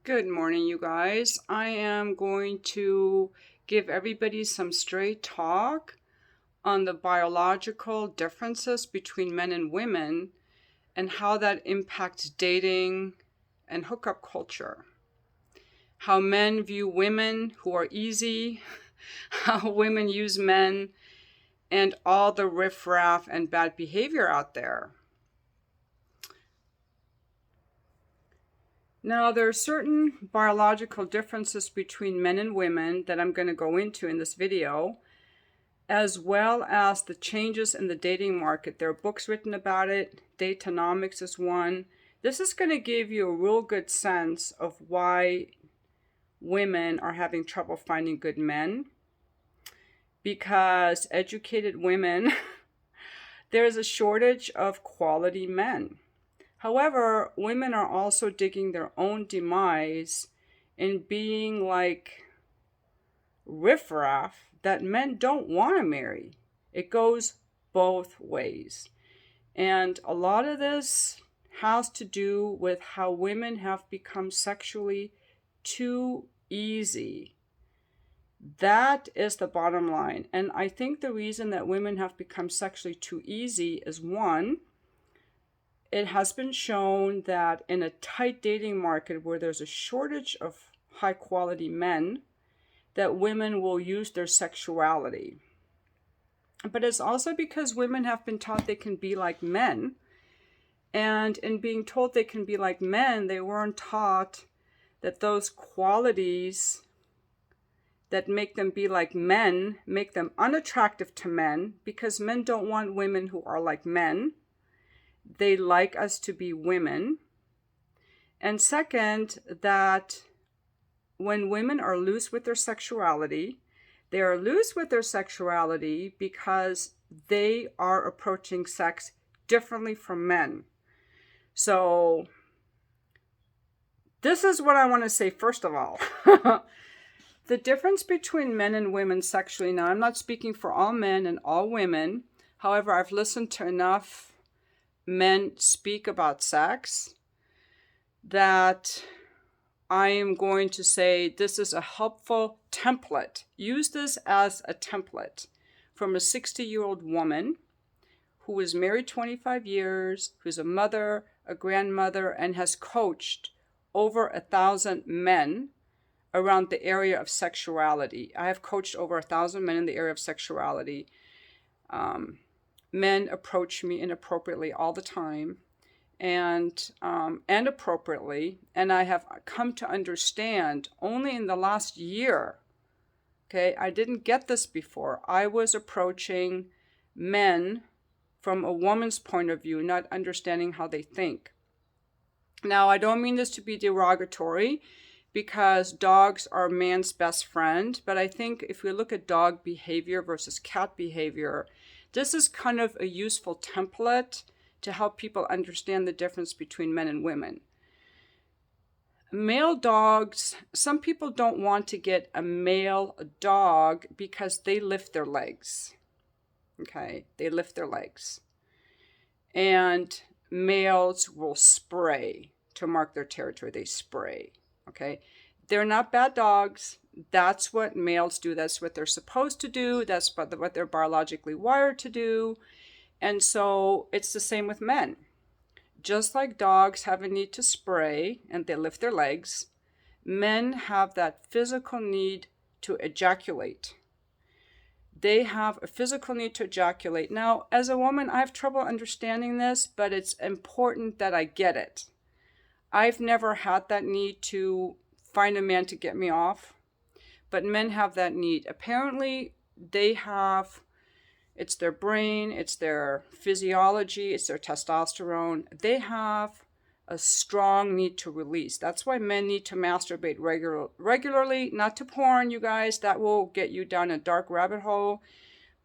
Good morning, you guys. I am going to give everybody some straight talk on the biological differences between men and women and how that impacts dating and hookup culture. How men view women who are easy, how women use men, and all the riffraff and bad behavior out there. Now, there are certain biological differences between men and women that I'm going to go into in this video, as well as the changes in the dating market. There are books written about it. Datonomics is one. This is going to give you a real good sense of why women are having trouble finding good men. Because educated women, there's a shortage of quality men. However, women are also digging their own demise in being like riffraff that men don't want to marry. It goes both ways. And a lot of this has to do with how women have become sexually too easy. That is the bottom line. And I think the reason that women have become sexually too easy is one, it has been shown that in a tight dating market where there's a shortage of high quality men, that women will use their sexuality. But it's also because women have been taught they can be like men. And in being told they can be like men, they weren't taught that those qualities that make them be like men make them unattractive to men, because men don't want women who are like men. They like us to be women. And second, that when women are loose with their sexuality, they are loose with their sexuality because they are approaching sex differently from men. So this is what I want to say first of all. The difference between men and women sexually, now I'm not speaking for all men and all women. However, I've listened to enough men speak about sex that I am going to say this is a helpful template. Use this as a template from a 60-year-old woman who was married 25 years, who's a mother, a grandmother, and has coached over 1,000 men around the area of sexuality. I have coached over 1,000 men in the area of sexuality. Men approach me inappropriately all the time, and appropriately, and I have come to understand only in the last year. Okay, I didn't get this before. I was approaching men from a woman's point of view, not understanding how they think. Now, I don't mean this to be derogatory, because dogs are man's best friend, but I think if we look at dog behavior versus cat behavior, this is kind of a useful template to help people understand the difference between men and women. Male dogs, some people don't want to get a male dog because they lift their legs. Okay, they lift their legs. And males will spray to mark their territory. They spray. Okay, they're not bad dogs. That's what males do. That's what they're supposed to do. That's what they're biologically wired to do. And so it's the same with men. Just like dogs have a need to spray and they lift their legs, men have that physical need to ejaculate. They have a physical need to ejaculate. Now, as a woman, I have trouble understanding this, but it's important that I get it. I've never had that need to find a man to get me off, but men have that need. Apparently, they have, it's their brain, it's their physiology, it's their testosterone. They have a strong need to release. That's why men need to masturbate regularly, not to porn, you guys. That will get you down a dark rabbit hole.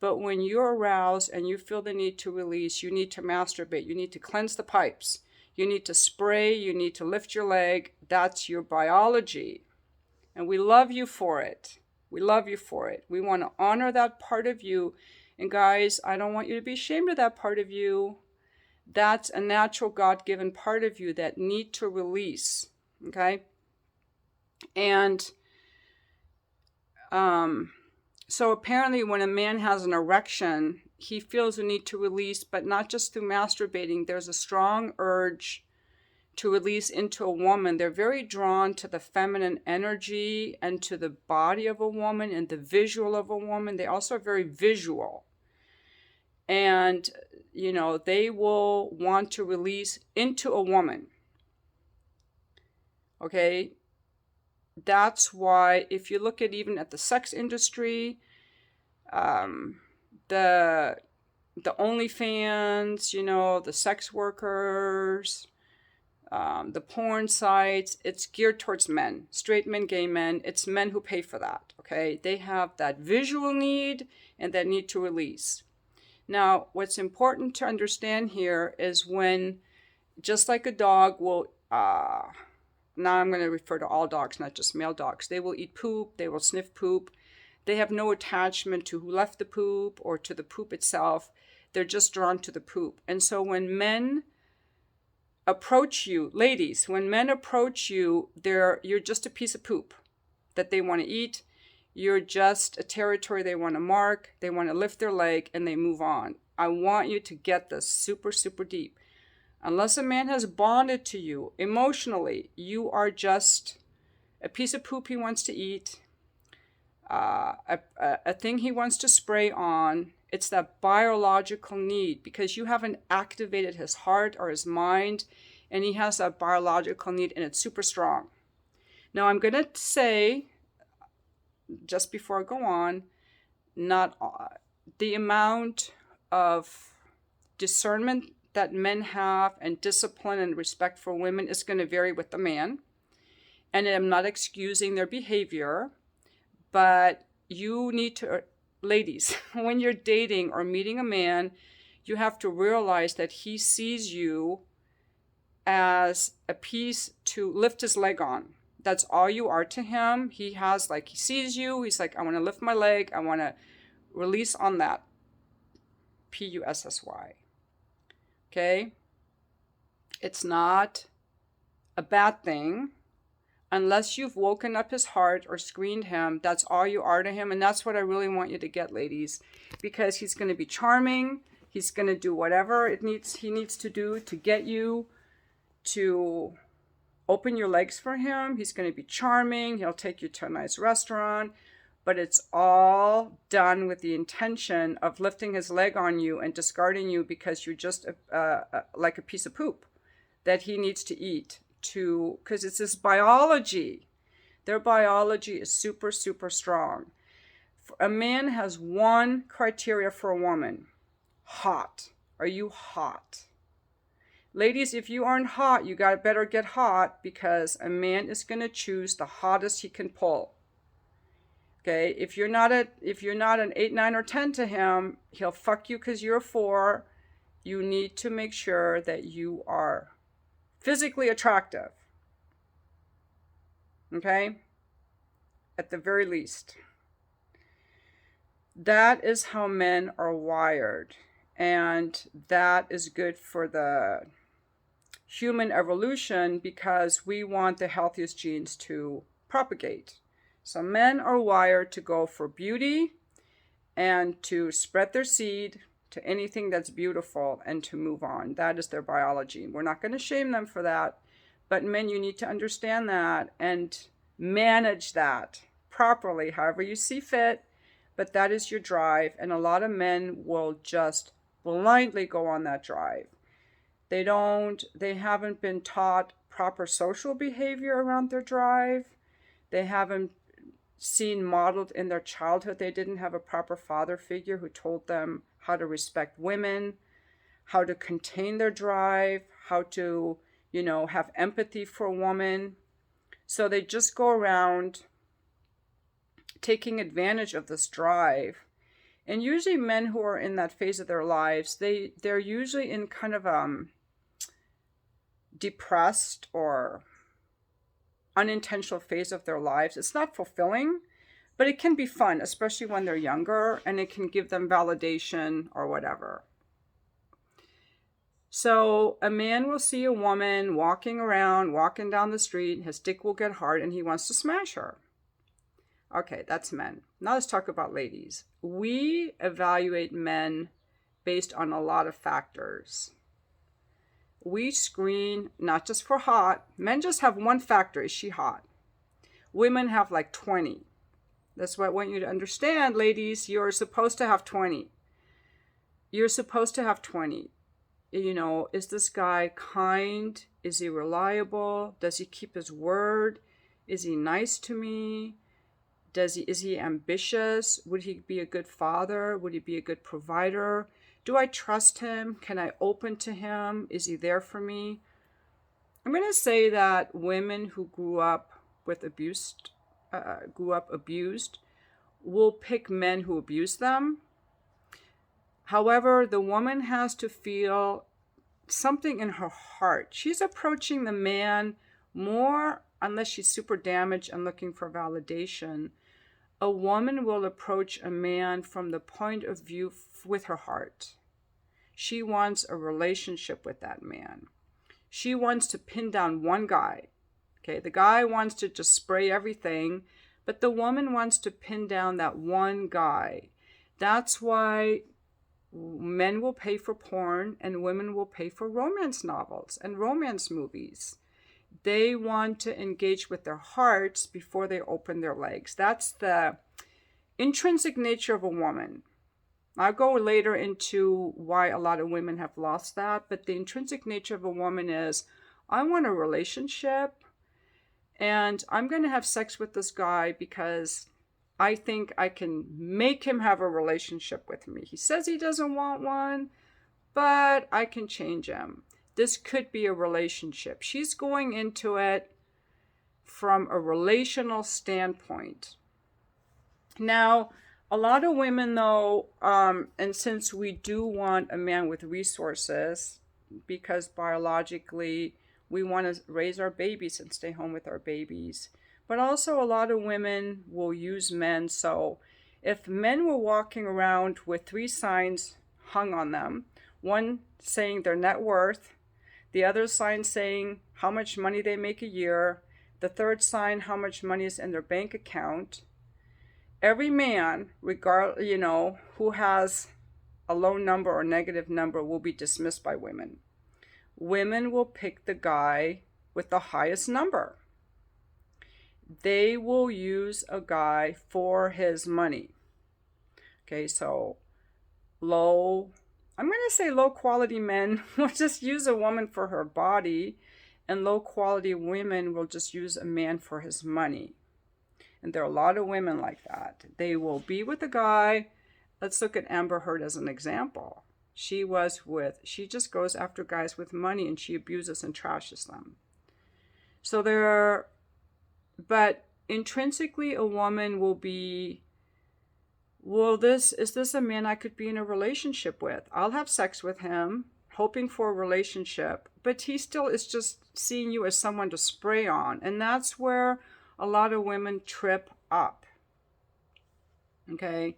But when you're aroused and you feel the need to release, you need to masturbate. You need to cleanse the pipes. You need to spray, you need to lift your leg. That's your biology. And we love you for it. We love you for it. We want to honor that part of you. And guys, I don't want you to be ashamed of that part of you. That's a natural God-given part of you that need to release. Okay? And so apparently when a man has an erection, he feels a need to release, but not just through masturbating. There's a strong urge to release into a woman. They're very drawn to the feminine energy and to the body of a woman and the visual of a woman. They also are very visual. And, they will want to release into a woman. Okay? That's why if you look at even at the sex industry, the OnlyFans, the sex workers, the porn sites, it's geared towards men, straight men, gay men. It's men who pay for that, okay? They have that visual need and that need to release. Now, what's important to understand here is when, just like a dog will, now I'm going to refer to all dogs, not just male dogs. They will eat poop, they will sniff poop. They have no attachment to who left the poop or to the poop itself. They're just drawn to the poop. And so when men approach you, ladies, when men approach you, you're just a piece of poop that they want to eat. You're just a territory they want to mark. They want to lift their leg and they move on. I want you to get this super, super deep. Unless a man has bonded to you emotionally, you are just a piece of poop he wants to eat, a thing he wants to spray on. It's that biological need because you haven't activated his heart or his mind, and he has that biological need, and it's super strong. Now, I'm going to say, just before I go on, not the amount of discernment that men have and discipline and respect for women is going to vary with the man. And I'm not excusing their behavior, but you need to, ladies, when you're dating or meeting a man, you have to realize that he sees you as a piece to lift his leg on. That's all you are to him. He sees you. He's like, I want to lift my leg. I want to release on that. Pussy. Okay? It's not a bad thing. Unless you've woken up his heart or screened him, that's all you are to him. And that's what I really want you to get, ladies. Because he's going to be charming. He's going to do whatever he needs to do to get you to open your legs for him. He's going to be charming. He'll take you to a nice restaurant. But it's all done with the intention of lifting his leg on you and discarding you because you're just like a piece of poop that he needs to eat. Because it's this biology. Their biology is super, super strong. A man has one criteria for a woman. Hot. Are you hot? Ladies, if you aren't hot, you better get hot because a man is going to choose the hottest he can pull. Okay? If you're not an 8, 9, or 10 to him, he'll fuck you because you're a 4. You need to make sure that you are physically attractive. Okay? At the very least. That is how men are wired. And that is good for the human evolution because we want the healthiest genes to propagate. So men are wired to go for beauty and to spread their seed to anything that's beautiful and to move on. That is their biology. We're not going to shame them for that. But men, you need to understand that and manage that properly, however you see fit. But that is your drive. And a lot of men will just blindly go on that drive. They haven't been taught proper social behavior around their drive. They haven't seen modeled in their childhood. They didn't have a proper father figure who told them how to respect women, how to contain their drive, how to, have empathy for a woman. So they just go around taking advantage of this drive. And usually men who are in that phase of their lives, they're usually in kind of depressed or unintentional phase of their lives. It's not fulfilling, but it can be fun, especially when they're younger, and it can give them validation or whatever. So a man will see a woman walking around, walking down the street, his dick will get hard and he wants to smash her. Okay, that's men. Now let's talk about ladies. We evaluate men based on a lot of factors. We screen not just for hot. Men just have one factor, is she hot? Women have like 20. That's what I want you to understand, ladies. You're supposed to have 20. You're supposed to have 20. You know, is this guy kind? Is he reliable? Does he keep his word? Is he nice to me? Is he ambitious? Would he be a good father? Would he be a good provider? Do I trust him? Can I open to him? Is he there for me? I'm going to say that women who grew up abused, will pick men who abuse them. However, the woman has to feel something in her heart. She's approaching the man more, unless she's super damaged and looking for validation. A woman will approach a man from the point of view with her heart. She wants a relationship with that man. She wants to pin down one guy. Okay, the guy wants to just spray everything, but the woman wants to pin down that one guy. That's why men will pay for porn and women will pay for romance novels and romance movies. They want to engage with their hearts before they open their legs. That's the intrinsic nature of a woman. I'll go later into why a lot of women have lost that, but the intrinsic nature of a woman is, I want a relationship and I'm going to have sex with this guy because I think I can make him have a relationship with me. He says he doesn't want one, but I can change him. This could be a relationship. She's going into it from a relational standpoint. Now, a lot of women though, and since we do want a man with resources, because biologically we want to raise our babies and stay home with our babies, but also a lot of women will use men. So if men were walking around with 3 signs hung on them, one saying their net worth, the other sign saying how much money they make a year, the third sign how much money is in their bank account, every man, who has a low number or negative number will be dismissed by women. Women will pick the guy with the highest number. They will use a guy for his money. Okay, so I'm going to say low quality men will just use a woman for her body, and low quality women will just use a man for his money. And there are a lot of women like that. They will be with a guy. Let's look at Amber Heard as an example. She just goes after guys with money and she abuses and trashes them. But intrinsically a woman will be, is this a man I could be in a relationship with? I'll have sex with him, hoping for a relationship, but he still is just seeing you as someone to spray on. And that's where a lot of women trip up. Okay.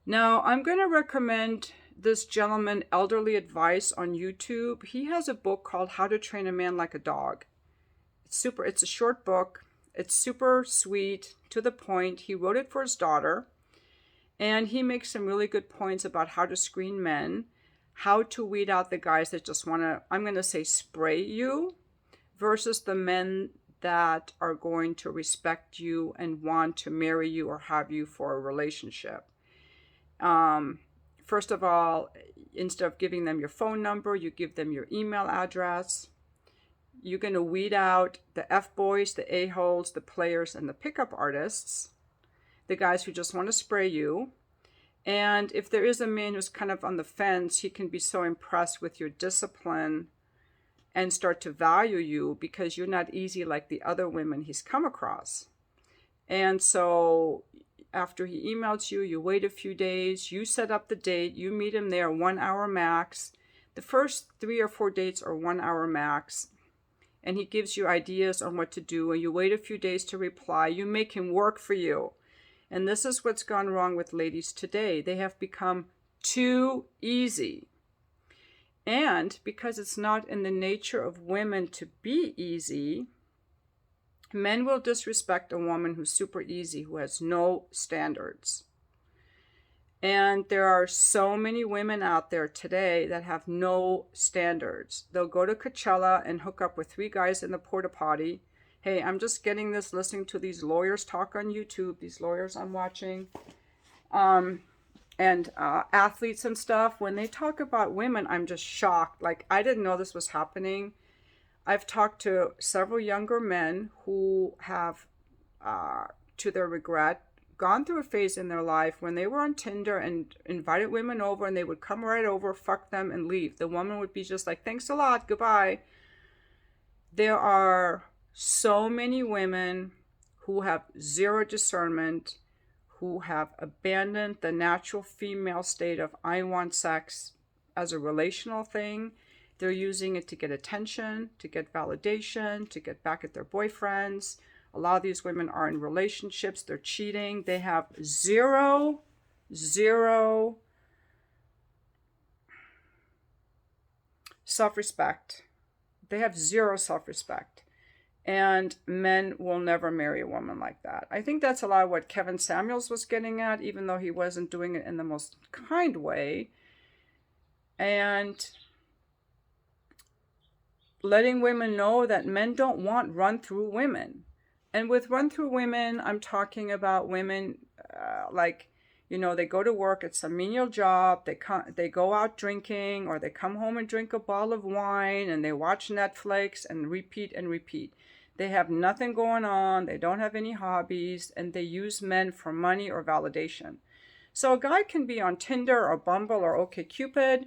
Now, I'm going to recommend this gentleman Elderly Advice on YouTube. He has a book called How to Train a Man Like a Dog. It's a short book. It's super sweet, to the point. He wrote it for his daughter. And he makes some really good points about how to screen men, how to weed out the guys that just want to, I'm going to say, spray you, versus the men that are going to respect you and want to marry you or have you for a relationship. First of all, instead of giving them your phone number, you give them your email address. You're going to weed out the F-boys, the A-holes, the players, and the pickup artists, the guys who just want to spray you. And if there is a man who's kind of on the fence, he can be so impressed with your discipline and start to value you because you're not easy like the other women he's come across. And so after he emails you, you wait a few days, you set up the date, you meet him there 1 hour max. The first 3 or 4 dates are 1 hour max. And he gives you ideas on what to do, and you wait a few days to reply. You make him work for you. And this is what's gone wrong with ladies today. They have become too easy. And because it's not in the nature of women to be easy, men will disrespect a woman who's super easy, who has no standards. And there are so many women out there today that have no standards. They'll go to Coachella and hook up with 3 guys in the porta potty. Hey, I'm just getting this listening to these lawyers talk on YouTube, these lawyers I'm watching, and athletes and stuff. When they talk about women, I'm just shocked. Like, I didn't know this was happening. I've talked to several younger men who have, to their regret, gone through a phase in their life when they were on Tinder and invited women over, and they would come right over, fuck them, and leave. The woman would be just like, thanks a lot, goodbye. There are so many women who have zero discernment, who have abandoned the natural female state of I want sex as a relational thing. They're using it to get attention, to get validation, to get back at their boyfriends. A lot of these women are in relationships. They're cheating. They have zero self-respect. They have zero self-respect. And men will never marry a woman like that. I think that's a lot of what Kevin Samuels was getting at, even though he wasn't doing it in the most kind way. And letting women know that men don't want run-through women. And with run-through women, I'm talking about women like, you know, they go to work, it's a menial job, they go out drinking, or they come home and drink a bottle of wine, and they watch Netflix and repeat and repeat. They have nothing going on, they don't have any hobbies, and they use men for money or validation. So a guy can be on Tinder or Bumble or OkCupid,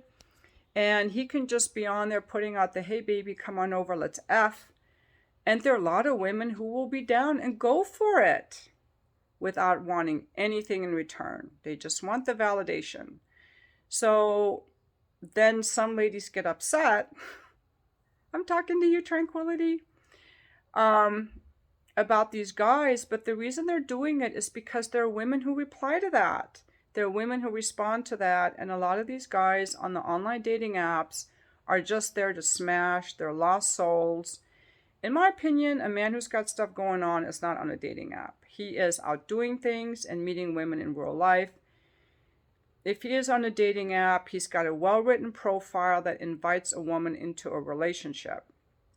and he can just be on there putting out the, hey baby, come on over, let's F. And there are a lot of women who will be down and go for it without wanting anything in return. They just want the validation. So then some ladies get upset. I'm talking to you, Tranquility, about these guys. But the reason they're doing it is because there are women who reply to that. There are women who respond to that. And a lot of these guys on the online dating apps are just there to smash. They're lost souls. In my opinion, a man who's got stuff going on is not on a dating app. He is out doing things and meeting women in real life. If he is on a dating app, he's got a well-written profile that invites a woman into a relationship.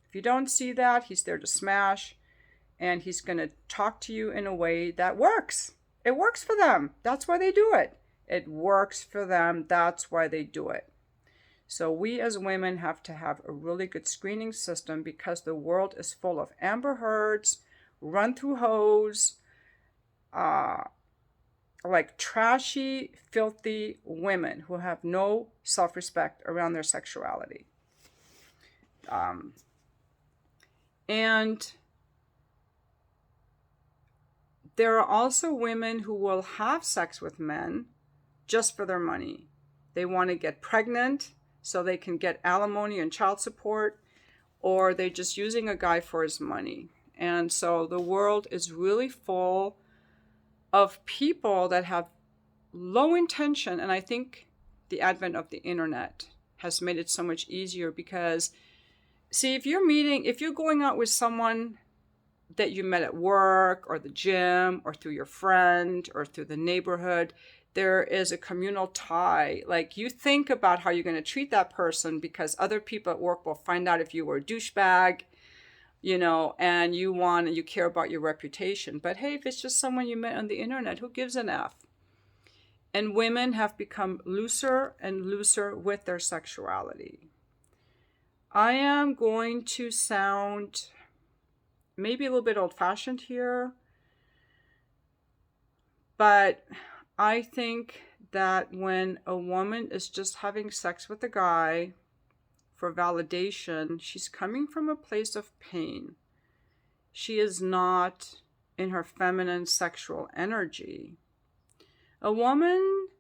If you don't see that, he's there to smash, and he's going to talk to you in a way that works. It works for them. That's why they do it. It works for them. That's why they do it. So we as women have to have a really good screening system, because the world is full of Amber Heards, run-through hoes, like trashy, filthy women who have no self-respect around their sexuality. And there are also women who will have sex with men just for their money. They want to get pregnant so they can get alimony and child support, or they're just using a guy for his money. And so the world is really full of people that have low intention. And I think the advent of the internet has made it so much easier, because, see, if you're going out with someone that you met at work or the gym or through your friend or through the neighborhood, there is a communal tie. Like, you think about how you're going to treat that person, because other people at work will find out if you were a douchebag, you know, and you care about your reputation. But hey, if it's just someone you met on the internet, who gives an F? And women have become looser and looser with their sexuality. I am going to sound maybe a little bit old-fashioned here, but I think that when a woman is just having sex with a guy for validation, she's coming from a place of pain. She is not in her feminine sexual energy. A woman's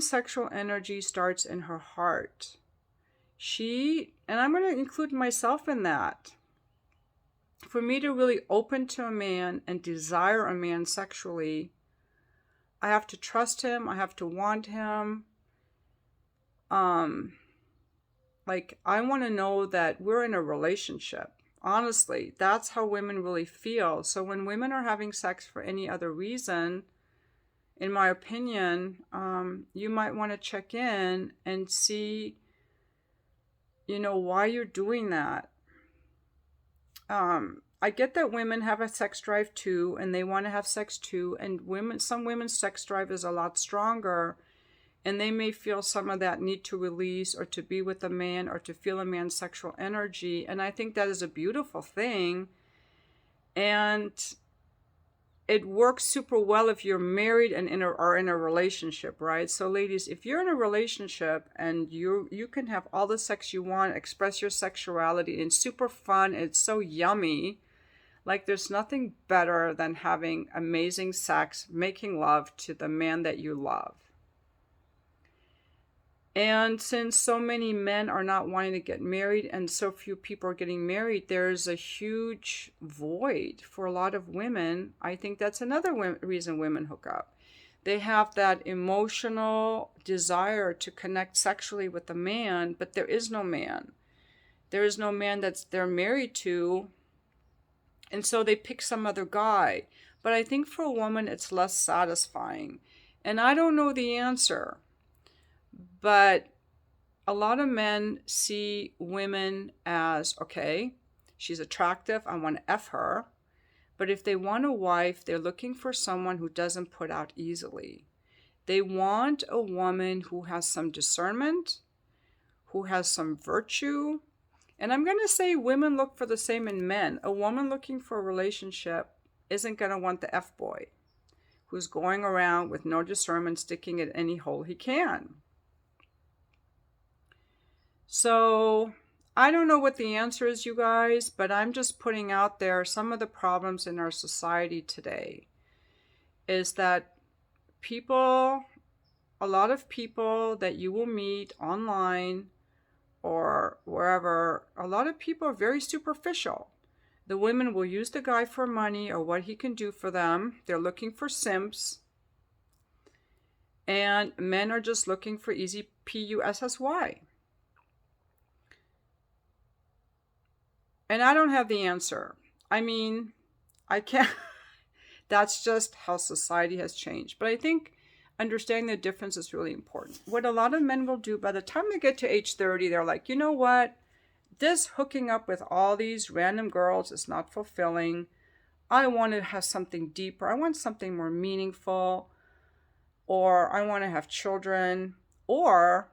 sexual energy starts in her heart. And I'm going to include myself in that. For me to really open to a man and desire a man sexually, I have to trust him. I have to want him. Like, I want to know that we're in a relationship. Honestly, that's how women really feel. So when women are having sex for any other reason, in my opinion, you might want to check in and see, why you're doing that. I get that women have a sex drive too, and they want to have sex too, and some women's sex drive is a lot stronger, and they may feel some of that need to release or to be with a man or to feel a man's sexual energy, and I think that is a beautiful thing, and it works super well if you're married and are in a relationship, right? So ladies, if you're in a relationship and you can have all the sex you want, express your sexuality, and it's super fun, and it's so yummy. Like, there's nothing better than having amazing sex, making love to the man that you love. And since so many men are not wanting to get married and so few people are getting married, there's a huge void for a lot of women. I think that's another reason women hook up. They have that emotional desire to connect sexually with a man, but there is no man. There is no man that they're married to. And so they pick some other guy. But I think for a woman, it's less satisfying. And I don't know the answer. But a lot of men see women as, okay, she's attractive, I want to F her. But if they want a wife, they're looking for someone who doesn't put out easily. They want a woman who has some discernment, who has some virtue. And I'm going to say women look for the same in men. A woman looking for a relationship isn't going to want the F-boy who's going around with no discernment, sticking at any hole he can. So I don't know what the answer is, you guys, but I'm just putting out there some of the problems in our society today is that a lot of people that you will meet online or wherever, a lot of people are very superficial. The women will use the guy for money or what he can do for them. They're looking for simps. And men are just looking for easy PUSSY. And I don't have the answer. I mean, I can't. That's just how society has changed. But I think understanding the difference is really important. What a lot of men will do by the time they get to age 30, they're like, you know what? This hooking up with all these random girls is not fulfilling. I want to have something deeper. I want something more meaningful. Or I want to have children. Or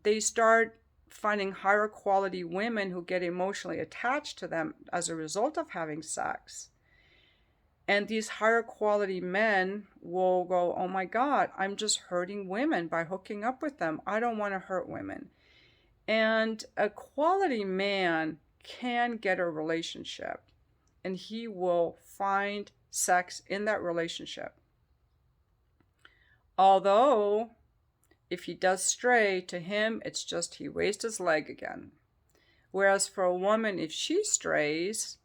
they start finding higher quality women who get emotionally attached to them as a result of having sex. And these higher quality men will go, oh my God, I'm just hurting women by hooking up with them. I don't want to hurt women. And a quality man can get a relationship and he will find sex in that relationship. Although, if he does stray, to him, it's just he raised his leg again. Whereas for a woman, if she strays,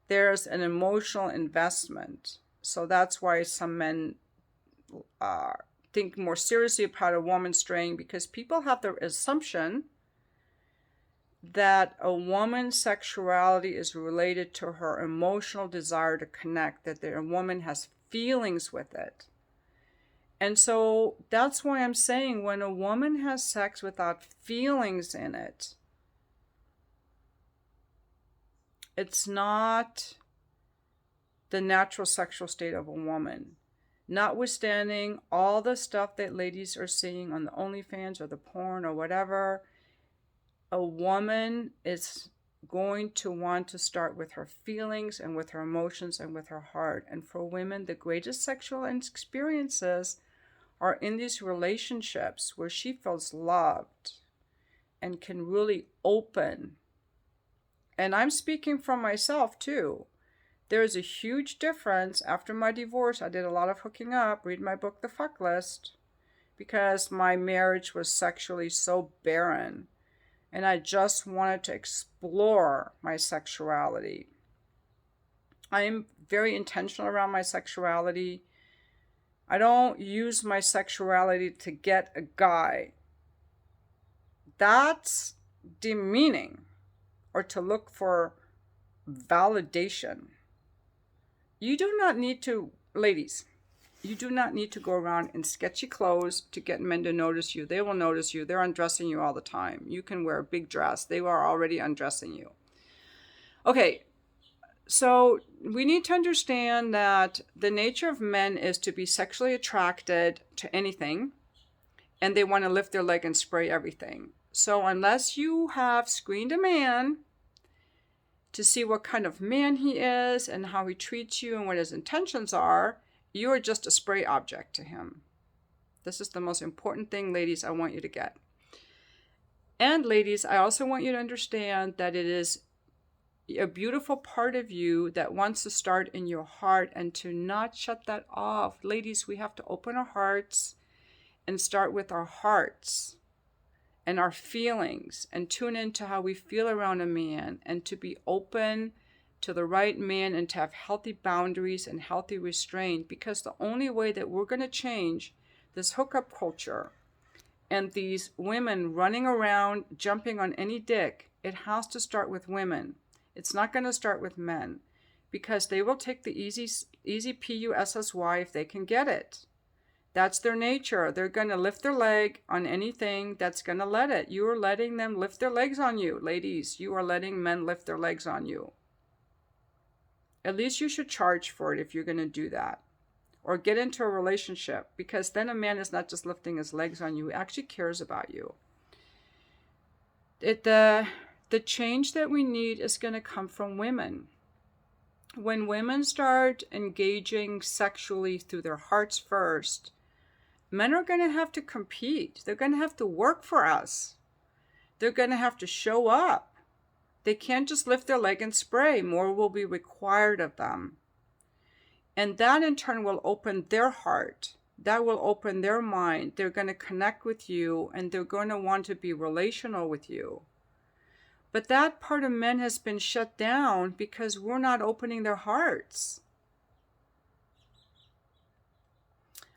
there's an emotional investment. So that's why some men think more seriously about a woman straying, because people have the assumption that a woman's sexuality is related to her emotional desire to connect, that a woman has feelings with it. And so that's why I'm saying when a woman has sex without feelings in it, it's not the natural sexual state of a woman. Notwithstanding all the stuff that ladies are seeing on the OnlyFans or the porn or whatever, a woman is going to want to start with her feelings and with her emotions and with her heart. And for women, the greatest sexual experiences are in these relationships where she feels loved and can really open. And I'm speaking from myself too. There's a huge difference. After my divorce, I did a lot of hooking up. Read my book, The Fuck List, because my marriage was sexually so barren. And I just wanted to explore my sexuality. I am very intentional around my sexuality. I don't use my sexuality to get a guy. that's demeaning, or to look for validation. You do not need to, ladies, you do not need to go around in sketchy clothes to get men to notice you. They will notice you. They're undressing you all the time. You can wear a big dress. They are already undressing you. Okay, so we need to understand that the nature of men is to be sexually attracted to anything, and they want to lift their leg and spray everything. So unless you have screened a man to see what kind of man he is and how he treats you and what his intentions are, you are just a spray object to him. This is the most important thing, ladies, I want you to get. And ladies, I also want you to understand that it is a beautiful part of you that wants to start in your heart, and to not shut that off. Ladies, we have to open our hearts and start with our hearts and our feelings, and tune into how we feel around a man, and to be open to the right man, and to have healthy boundaries and healthy restraint. Because the only way that we're going to change this hookup culture and these women running around jumping on any dick, it has to start with women. It's not going to start with men, because they will take the easy PUSSY if they can get it. That's their nature. They're going to lift their leg on anything that's going to let it. You are letting them lift their legs on you. Ladies, you are letting men lift their legs on you. At least you should charge for it if you're going to do that. Or get into a relationship, because then a man is not just lifting his legs on you. He actually cares about you. The change that we need is going to come from women. When women start engaging sexually through their hearts first, men are going to have to compete. They're going to have to work for us. They're going to have to show up. They can't just lift their leg and spray. More will be required of them. And that in turn will open their heart. That will open their mind. They're going to connect with you, and they're going to want to be relational with you. But that part of men has been shut down because we're not opening their hearts.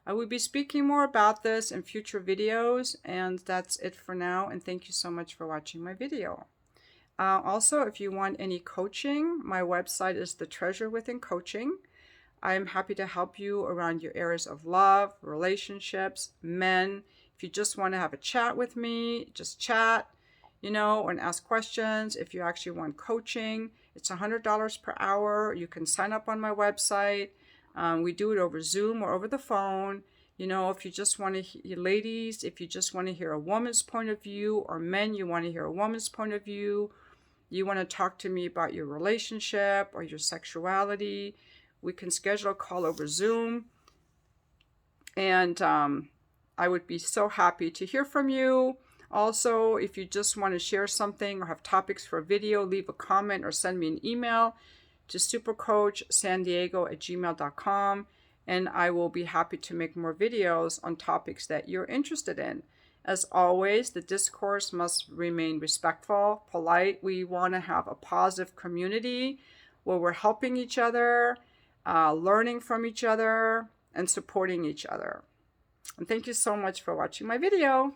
I will be speaking more about this in future videos, and that's it for now. And thank you so much for watching my video. Also, if you want any coaching, my website is The Treasure Within Coaching. I am happy to help you around your areas of love, relationships, men. If you just want to have a chat with me, just chat, and ask questions. If you actually want coaching, it's $100 per hour. You can sign up on my website. We do it over Zoom or over the phone. If you just want to hear, ladies, if you just want to hear a woman's point of view, or men, you want to hear a woman's point of view, you want to talk to me about your relationship or your sexuality, we can schedule a call over Zoom. And I would be so happy to hear from you. Also, if you just want to share something or have topics for a video, leave a comment or send me an email to supercoachsandiego@gmail.com, and I will be happy to make more videos on topics that you're interested in. As always, the discourse must remain respectful, polite. We want to have a positive community where we're helping each other, learning from each other, and supporting each other. And thank you so much for watching my video.